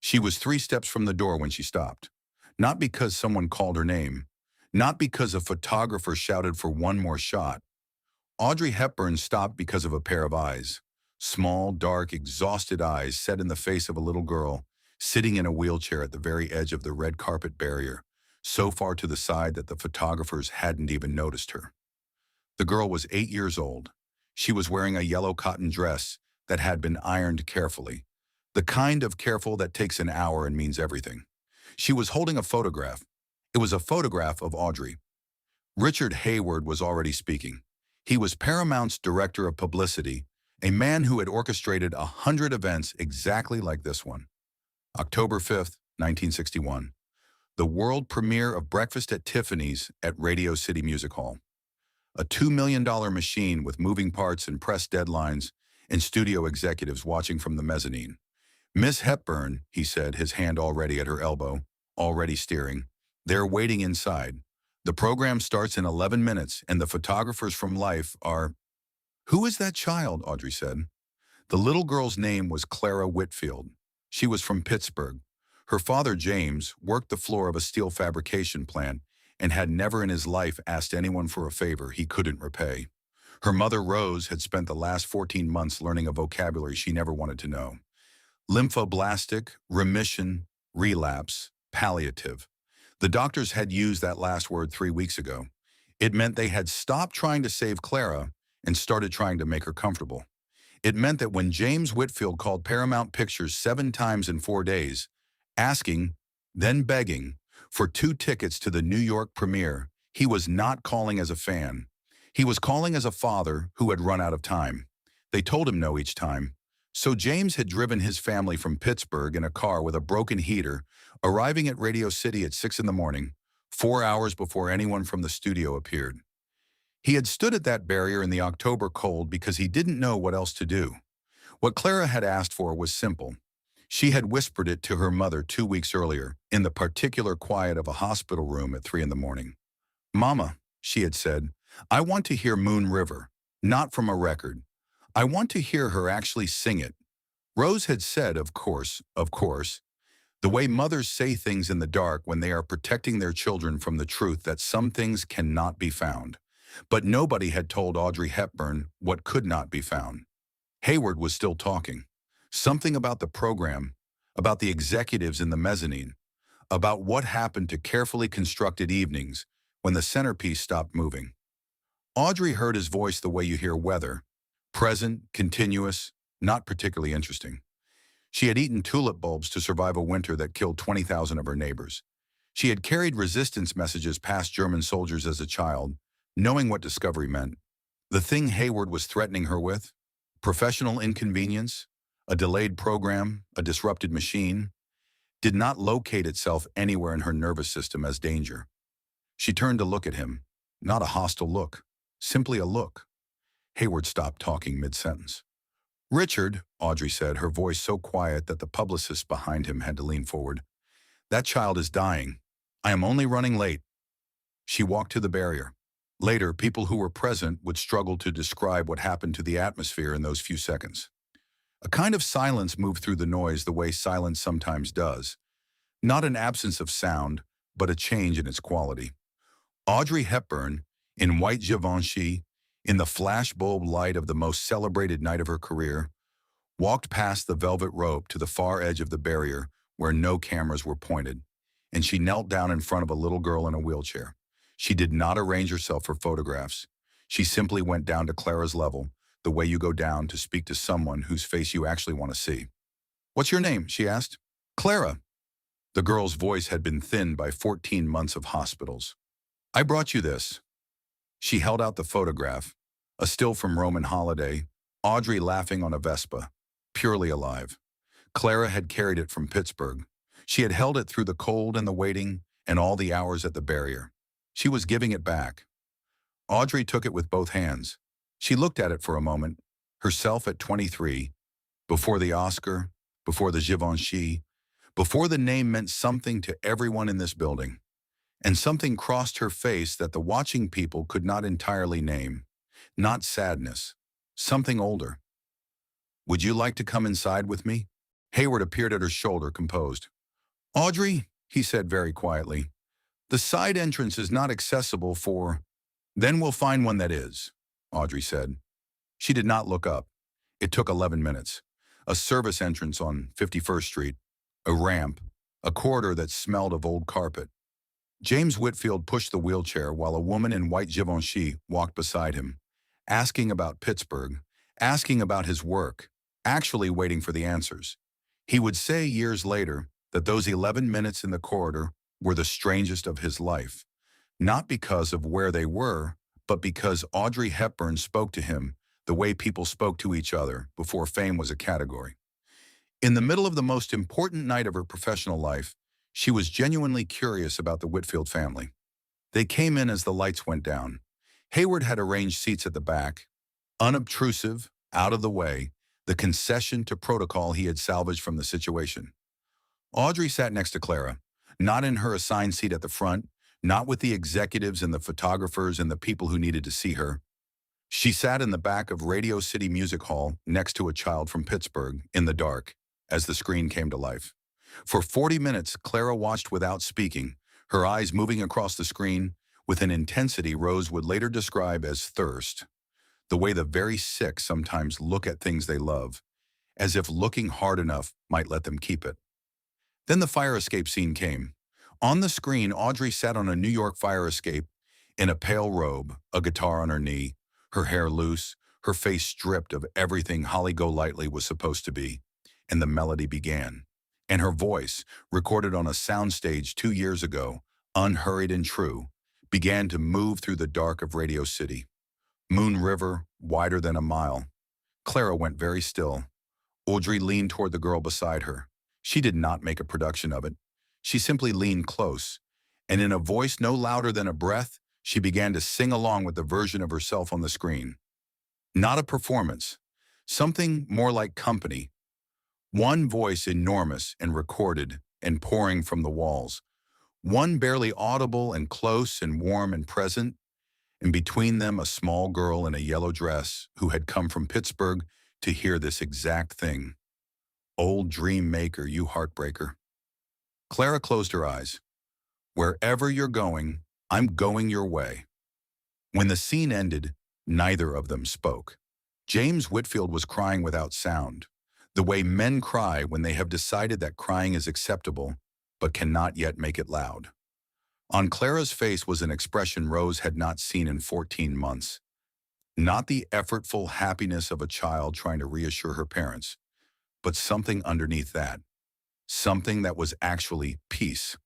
She was 3 steps from the door when she stopped. Not because someone called her name. Not because a photographer shouted for one more shot. Audrey Hepburn stopped because of a pair of eyes. Small, dark, exhausted eyes set in the face of a little girl, sitting in a wheelchair at the very edge of the red carpet barrier, so far to the side that the photographers hadn't even noticed her. The girl was 8 years old. She was wearing a yellow cotton dress that had been ironed carefully. The kind of careful that takes an hour and means everything. She was holding a photograph. It was a photograph of Audrey. Richard Hayward was already speaking. He was Paramount's director of publicity, a man who had orchestrated 100 events exactly like this one. October 5th, 1961. The world premiere of Breakfast at Tiffany's at Radio City Music Hall. A $2 million machine with moving parts and press deadlines and studio executives watching from the mezzanine. "Miss Hepburn," he said, his hand already at her elbow, already steering. "They're waiting inside. The program starts in 11 minutes and the photographers from Life are—" "Who is that child?" Audrey said. The little girl's name was Clara Whitfield. She was from Pittsburgh. Her father, James, worked the floor of a steel fabrication plant and had never in his life asked anyone for a favor he couldn't repay. Her mother, Rose, had spent the last 14 months learning a vocabulary she never wanted to know. Lymphoblastic, remission, relapse, palliative. The doctors had used that last word 3 weeks ago. It meant they had stopped trying to save Clara and started trying to make her comfortable. It meant that when James Whitfield called Paramount Pictures 7 times in 4 days, asking, then begging, for 2 tickets to the New York premiere, he was not calling as a fan. He was calling as a father who had run out of time. They told him no each time. So James had driven his family from Pittsburgh in a car with a broken heater, arriving at Radio City at 6 in the morning, 4 hours before anyone from the studio appeared. He had stood at that barrier in the October cold because he didn't know what else to do. What Clara had asked for was simple. She had whispered it to her mother 2 weeks earlier, in the particular quiet of a hospital room at 3 in the morning. "Mama," she had said, "I want to hear Moon River, not from a record. I want to hear her actually sing it." Rose had said, of course, the way mothers say things in the dark when they are protecting their children from the truth that some things cannot be found. But nobody had told Audrey Hepburn what could not be found. Hayward was still talking. Something about the program, about the executives in the mezzanine, about what happened to carefully constructed evenings when the centerpiece stopped moving. Audrey heard his voice the way you hear weather, present, continuous, not particularly interesting. She had eaten tulip bulbs to survive a winter that killed 20,000 of her neighbors. She had carried resistance messages past German soldiers as a child, knowing what discovery meant. The thing Hayward was threatening her with, professional inconvenience, a delayed program, a disrupted machine, did not locate itself anywhere in her nervous system as danger. She turned to look at him, not a hostile look, simply a look. Hayward stopped talking mid-sentence. "Richard," Audrey said, her voice so quiet that the publicist behind him had to lean forward, "that child is dying. I am only running late." She walked to the barrier. Later, people who were present would struggle to describe what happened to the atmosphere in those few seconds. A kind of silence moved through the noise the way silence sometimes does. Not an absence of sound, but a change in its quality. Audrey Hepburn, in white Givenchy, in the flashbulb light of the most celebrated night of her career, walked past the velvet rope to the far edge of the barrier where no cameras were pointed, and she knelt down in front of a little girl in a wheelchair. She did not arrange herself for photographs. She simply went down to Clara's level, the way you go down to speak to someone whose face you actually want to see. "What's your name?" she asked. "Clara." The girl's voice had been thinned by 14 months of hospitals. "I brought you this." She held out the photograph, a still from Roman holiday, Audrey laughing on a Vespa, purely alive. Clara had carried it from Pittsburgh. She had held it through the cold and the waiting and all the hours at the barrier. She was giving it back. Audrey took it with both hands. She looked at it for a moment, herself at 23, before the Oscar, before the Givenchy, before the name meant something to everyone in this building. And something crossed her face that the watching people could not entirely name. Not sadness, something older. "Would you like to come inside with me?" Hayward appeared at her shoulder, composed. "Audrey," he said very quietly, "the side entrance is not accessible for—" "Then we'll find one that is," Audrey said. She did not look up. It took 11 minutes. A service entrance on 51st Street, a ramp, a corridor that smelled of old carpet. James Whitfield pushed the wheelchair while a woman in white Givenchy walked beside him, asking about Pittsburgh, asking about his work, actually waiting for the answers. He would say years later that those 11 minutes in the corridor were the strangest of his life, not because of where they were, but because Audrey Hepburn spoke to him the way people spoke to each other before fame was a category. In the middle of the most important night of her professional life, she was genuinely curious about the Whitfield family. They came in as the lights went down. Hayward had arranged seats at the back, unobtrusive, out of the way, the concession to protocol he had salvaged from the situation. Audrey sat next to Clara, not in her assigned seat at the front, not with the executives and the photographers and the people who needed to see her. She sat in the back of Radio City Music Hall next to a child from Pittsburgh, in the dark, as the screen came to life. For 40 minutes, Clara watched without speaking, her eyes moving across the screen with an intensity Rose would later describe as thirst, the way the very sick sometimes look at things they love, as if looking hard enough might let them keep it. Then the fire escape scene came. On the screen, Audrey sat on a New York fire escape in a pale robe, a guitar on her knee, her hair loose, her face stripped of everything Holly Golightly was supposed to be, and the melody began. And her voice, recorded on a soundstage 2 years ago, unhurried and true, began to move through the dark of Radio City. Moon River, wider than a mile. Clara went very still. Audrey leaned toward the girl beside her. She did not make a production of it. She simply leaned close, and in a voice no louder than a breath, she began to sing along with the version of herself on the screen. Not a performance, something more like company. One voice enormous and recorded and pouring from the walls. One barely audible and close and warm and present, and between them a small girl in a yellow dress who had come from Pittsburgh to hear this exact thing. Old dream maker, you heartbreaker. Clara closed her eyes. Wherever you're going, I'm going your way. When the scene ended, neither of them spoke. James Whitfield was crying without sound, the way men cry when they have decided that crying is acceptable, but cannot yet make it loud. On Clara's face was an expression Rose had not seen in 14 months. Not the effortful happiness of a child trying to reassure her parents, but something underneath that. Something that was actually peace.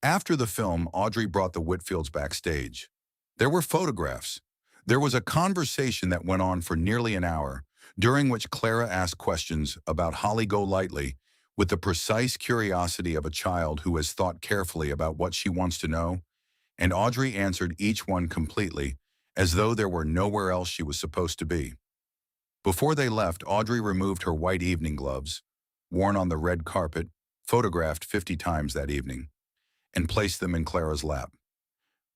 After the film, Audrey brought the Whitfields backstage. There were photographs. There was a conversation that went on for nearly an hour, during which Clara asked questions about Holly Golightly with the precise curiosity of a child who has thought carefully about what she wants to know, and Audrey answered each one completely, as though there were nowhere else she was supposed to be. Before they left, Audrey removed her white evening gloves, worn on the red carpet, photographed 50 times that evening, and placed them in Clara's lap.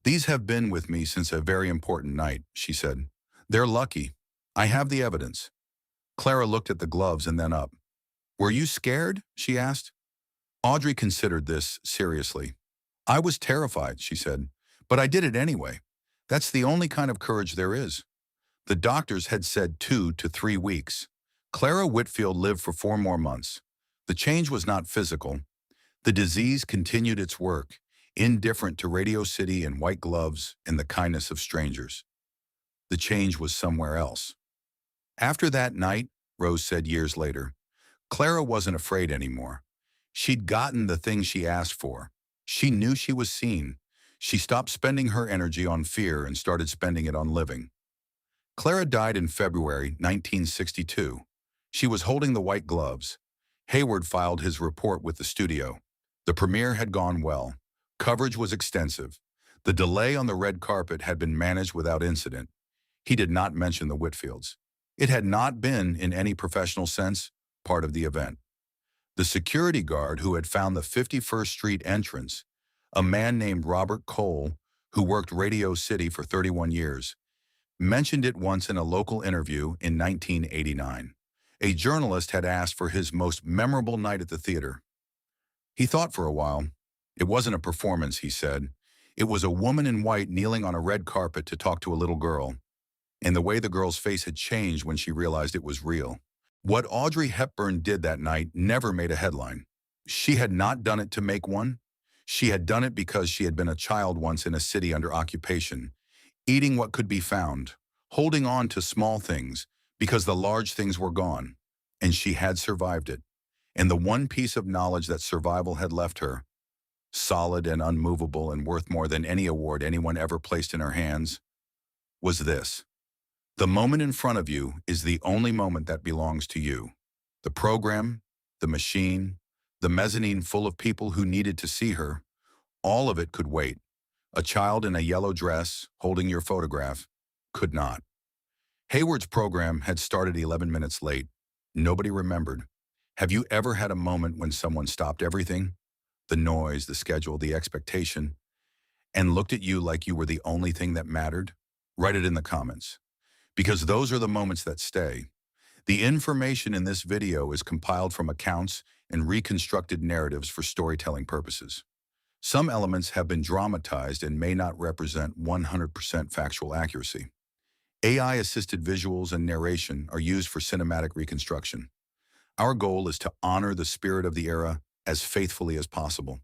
"These have been with me since a very important night," she said. "They're lucky. I have the evidence." Clara looked at the gloves and then up. "Were you scared?" she asked. Audrey considered this seriously. "I was terrified," she said, "but I did it anyway. That's the only kind of courage there is." The doctors had said 2 to 3 weeks. Clara Whitfield lived for 4 more months. The change was not physical. The disease continued its work, indifferent to Radio City and white gloves and the kindness of strangers. The change was somewhere else. After that night, Rose said years later, Clara wasn't afraid anymore. She'd gotten the thing she asked for. She knew she was seen. She stopped spending her energy on fear and started spending it on living. Clara died in February 1962. She was holding the white gloves. Hayward filed his report with the studio. The premiere had gone well. Coverage was extensive. The delay on the red carpet had been managed without incident. He did not mention the Whitfields. It had not been, in any professional sense, part of the event. The security guard who had found the 51st Street entrance, a man named Robert Cole, who worked Radio City for 31 years, mentioned it once in a local interview in 1989. A journalist had asked for his most memorable night at the theater. He thought for a while. It wasn't a performance, he said. It was a woman in white kneeling on a red carpet to talk to a little girl, and the way the girl's face had changed when she realized it was real. What Audrey Hepburn did that night never made a headline. She had not done it to make one. She had done it because she had been a child once in a city under occupation, eating what could be found, holding on to small things because the large things were gone, and she had survived it. And the one piece of knowledge that survival had left her, solid and unmovable and worth more than any award anyone ever placed in her hands, was this. The moment in front of you is the only moment that belongs to you. The program, the machine, the mezzanine full of people who needed to see her, all of it could wait. A child in a yellow dress, holding your photograph, could not. Hayward's program had started 11 minutes late. Nobody remembered. Have you ever had a moment when someone stopped everything? The noise, the schedule, the expectation, and looked at you like you were the only thing that mattered? Write it in the comments. Because those are the moments that stay. The information in this video is compiled from accounts and reconstructed narratives for storytelling purposes. Some elements have been dramatized and may not represent 100% factual accuracy. AI-assisted visuals and narration are used for cinematic reconstruction. Our goal is to honor the spirit of the era as faithfully as possible.